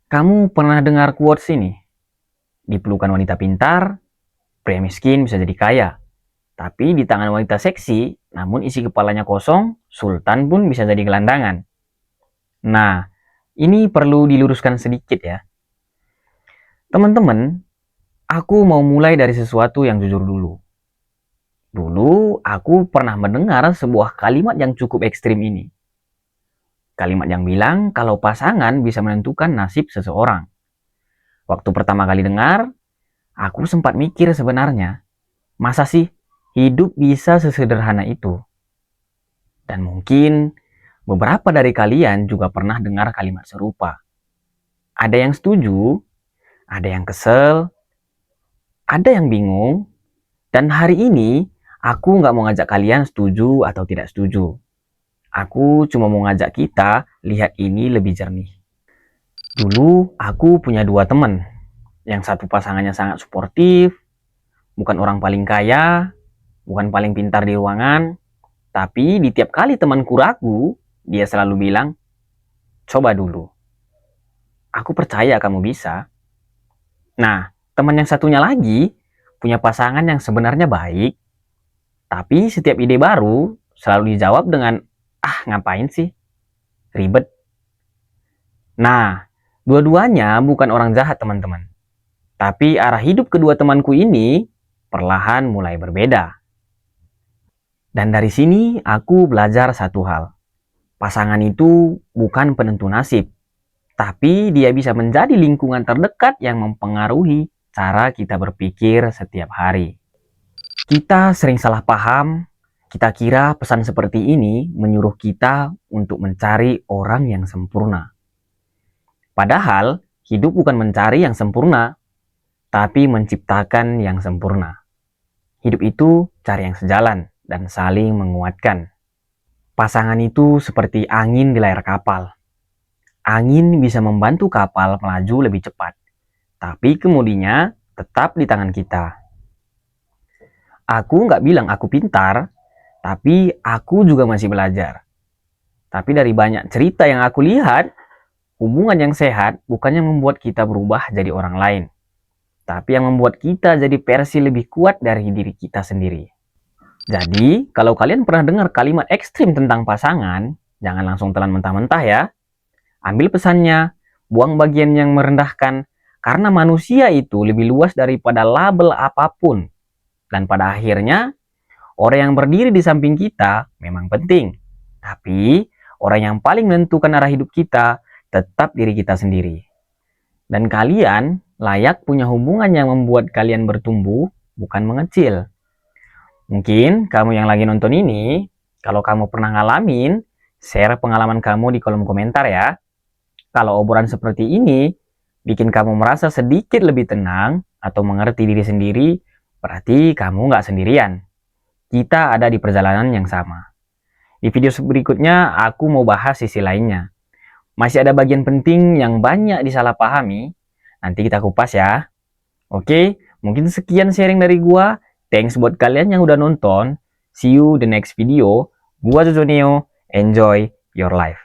Kamu pernah dengar quotes ini? Di pelukan wanita pintar, pria miskin bisa jadi kaya. Tapi di tangan wanita seksi, namun isi kepalanya kosong, sultan pun bisa jadi gelandangan. Nah, ini perlu diluruskan sedikit ya. Teman-teman, aku mau mulai dari sesuatu yang jujur dulu. Dulu, aku pernah mendengar sebuah kalimat yang cukup ekstrim ini. Kalimat yang bilang kalau pasangan bisa menentukan nasib seseorang. Waktu pertama kali dengar, aku sempat mikir sebenarnya, masa sih hidup bisa sesederhana itu? Dan mungkin beberapa dari kalian juga pernah dengar kalimat serupa. Ada yang setuju, ada yang kesel, ada yang bingung, dan hari ini aku nggak mau ngajak kalian setuju atau tidak setuju. Aku cuma mau ngajak kita lihat ini lebih jernih. Dulu aku punya dua teman. Yang satu pasangannya sangat suportif, bukan orang paling kaya, bukan paling pintar di ruangan, tapi di tiap kali temanku ragu, dia selalu bilang, coba dulu. Aku percaya kamu bisa. Nah, teman yang satunya lagi punya pasangan yang sebenarnya baik, tapi setiap ide baru selalu dijawab dengan, ah ngapain sih? Ribet. Nah, dua-duanya bukan orang jahat teman-teman. Tapi arah hidup kedua temanku ini perlahan mulai berbeda. Dan dari sini aku belajar satu hal. Pasangan itu bukan penentu nasib, tapi dia bisa menjadi lingkungan terdekat yang mempengaruhi cara kita berpikir setiap hari. Kita sering salah paham, kita kira pesan seperti ini menyuruh kita untuk mencari orang yang sempurna. Padahal, hidup bukan mencari yang sempurna, tapi menciptakan yang sempurna. Hidup itu cari yang sejalan dan saling menguatkan. Pasangan itu seperti angin di layar kapal. Angin bisa membantu kapal melaju lebih cepat, tapi kemudinya tetap di tangan kita. Aku nggak bilang aku pintar, tapi aku juga masih belajar. Tapi dari banyak cerita yang aku lihat, hubungan yang sehat bukannya membuat kita berubah jadi orang lain, tapi yang membuat kita jadi versi lebih kuat dari diri kita sendiri. Jadi, kalau kalian pernah dengar kalimat ekstrim tentang pasangan, jangan langsung telan mentah-mentah ya. Ambil pesannya, buang bagian yang merendahkan, karena manusia itu lebih luas daripada label apapun. Dan pada akhirnya, orang yang berdiri di samping kita memang penting. Tapi, orang yang paling menentukan arah hidup kita tetap diri kita sendiri. Dan kalian layak punya hubungan yang membuat kalian bertumbuh, bukan mengecil. Mungkin kamu yang lagi nonton ini, kalau kamu pernah ngalamin, share pengalaman kamu di kolom komentar ya. Kalau obrolan seperti ini bikin kamu merasa sedikit lebih tenang atau mengerti diri sendiri, berarti kamu nggak sendirian. Kita ada di perjalanan yang sama. Di video berikutnya, aku mau bahas sisi lainnya. Masih ada bagian penting yang banyak disalahpahami. Nanti kita kupas ya. Oke, mungkin sekian sharing dari gua. Thanks buat kalian yang udah nonton. See you the next video. Gua Jojo Neo. Enjoy your life.